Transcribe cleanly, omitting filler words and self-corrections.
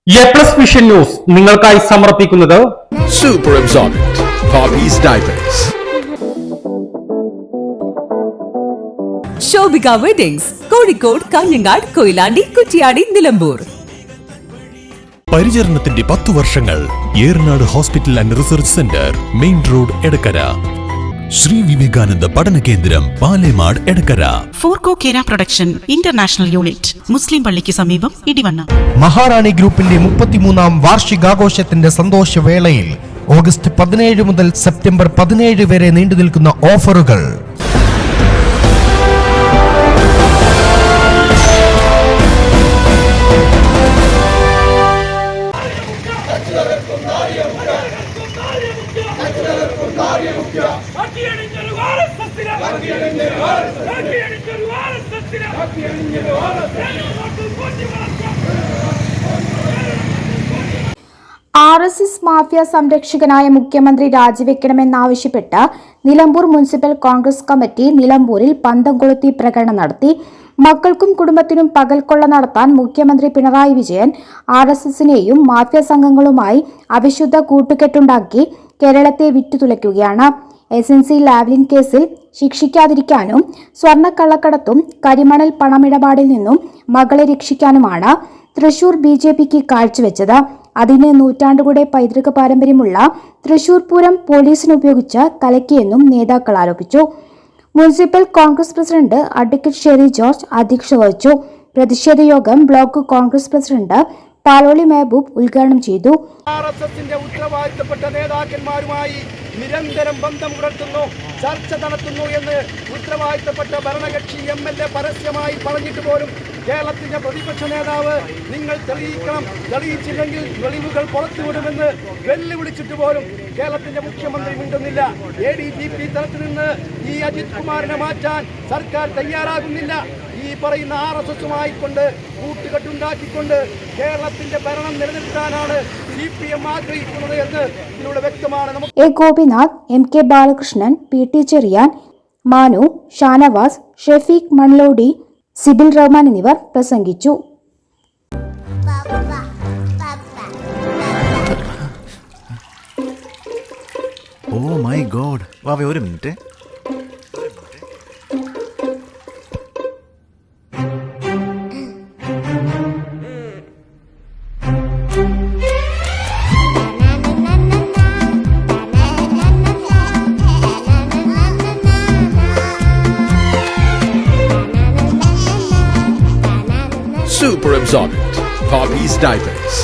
A+ vision news നിങ്ങൾക്കായി സമർപ്പിക്കുന്നത് Super Absorbent Poppy's Diapers. Shobhika weddings Kozhikode, Kanhangad, Koyilandy, Kuttiady, Nilambur. പരിചരണത്തിന്റെ 10 വർഷങ്ങൾ. Eranad hospital and research centre, main road, Edakkara. Shri Vivekananda പഠന കേന്ദ്രം, പാലേമാട്, എടക്കര. ഫോർകോ കേര പ്രൊഡക്ഷൻ ഇന്റർനാഷണൽ യൂണിറ്റ്, മുസ്ലിം പള്ളിക്ക് സമീപം, ഇടിവണ്ണ. മഹാറാണി ഗ്രൂപ്പിന്റെ 33ാം വാർഷികാഘോഷത്തിന്റെ സന്തോഷവേളയിൽ ഓഗസ്റ്റ് 17 മുതൽ സെപ്റ്റംബർ 17 വരെ നീണ്ടുനിൽക്കുന്ന ഓഫറുകൾ. RSS മാഫിയ സംരക്ഷകനായ മുഖ്യമന്ത്രി രാജിവെക്കണമെന്നാവശ്യപ്പെട്ട് നിലമ്പൂർ മുനിസിപ്പൽ കോൺഗ്രസ് കമ്മിറ്റി നിലമ്പൂരിൽ പന്തം കൊളുത്തി പ്രകടനം നടത്തി. മക്കൾക്കും കുടുംബത്തിനും പകൽക്കൊള്ള നടത്താൻ മുഖ്യമന്ത്രി പിണറായി വിജയൻ RSSനെയും മാഫിയ സംഘങ്ങളുമായി അവിശുദ്ധ കൂട്ടുകെട്ടുണ്ടാക്കി കേരളത്തെ വിറ്റുതുലയ്ക്കുകയാണ്. SNC ലാവ്ലിൻ കേസിൽ ശിക്ഷിക്കാതിരിക്കാനും സ്വർണ്ണക്കള്ളക്കടത്തും കരിമണൽ പണമിടപാടിൽ നിന്നും മകളെ രക്ഷിക്കാനുമാണ് തൃശൂർ BJPക്ക് കാഴ്ചവെച്ചത്. അതിന് നൂറ്റാണ്ടുകളുടെ പൈതൃക പാരമ്പര്യമുള്ള തൃശൂർ പൂരം പോലീസിന് ഉപയോഗിച്ച് കലക്കിയെന്നും നേതാക്കൾ ആരോപിച്ചു. Municipal Congress president advocate Sherry George അധ്യക്ഷത വഹിച്ചു. പ്രതിഷേധ യോഗം block Congress president Paloli Mehaboob ഉദ്ഘാടനം ചെയ്തു. RSSന്റെ ഉത്തരവാദിത്തപ്പെട്ട നേതാക്കന്മാരുമായി നിരന്തരം ബന്ധം പുലർത്തുന്നു, ചർച്ച നടത്തുന്നു എന്ന് ഉത്തരവാദിത്തപ്പെട്ട ഭരണകക്ഷി MLA പരസ്യമായി പറഞ്ഞിട്ട് പോലും കേരളത്തിന്റെ പ്രതിപക്ഷ നേതാവ് നിങ്ങൾ തെളിയിക്കണം, തെളിയിച്ചില്ലെങ്കിൽ വെളിവുകൾ പുറത്തുവിടുമെന്ന് വെല്ലുവിളിച്ചിട്ട് പോലും കേരളത്തിന്റെ മുഖ്യമന്ത്രി മിണ്ടുന്നില്ല. ADGP തലത്തിൽ നിന്ന് ഈ അജിത് കുമാറിനെ മാറ്റാൻ സർക്കാർ തയ്യാറാകുന്നില്ല. ഈ പറയുന്ന RSSുമായി കൊണ്ട് കൂട്ടുകെട്ടുണ്ടാക്കിക്കൊണ്ട് കേരളത്തിന്റെ ഭരണം നിലനിർത്താനാണ് CPM ആഗ്രഹിക്കുന്നത് എന്ന് ഇതിലൂടെ വ്യക്തമാണ്. A. Gopinath, MK Balakrishnan, PT Cherian, Manu, Shanavas, Shefeeq Manlody, Sibil Rahman എന്നിവർ പ്രസംഗിച്ചു. ഓ മൈ ഗോഡ്, വാവേ ഒരു minute. Super Absorbent Poppy's Diapers.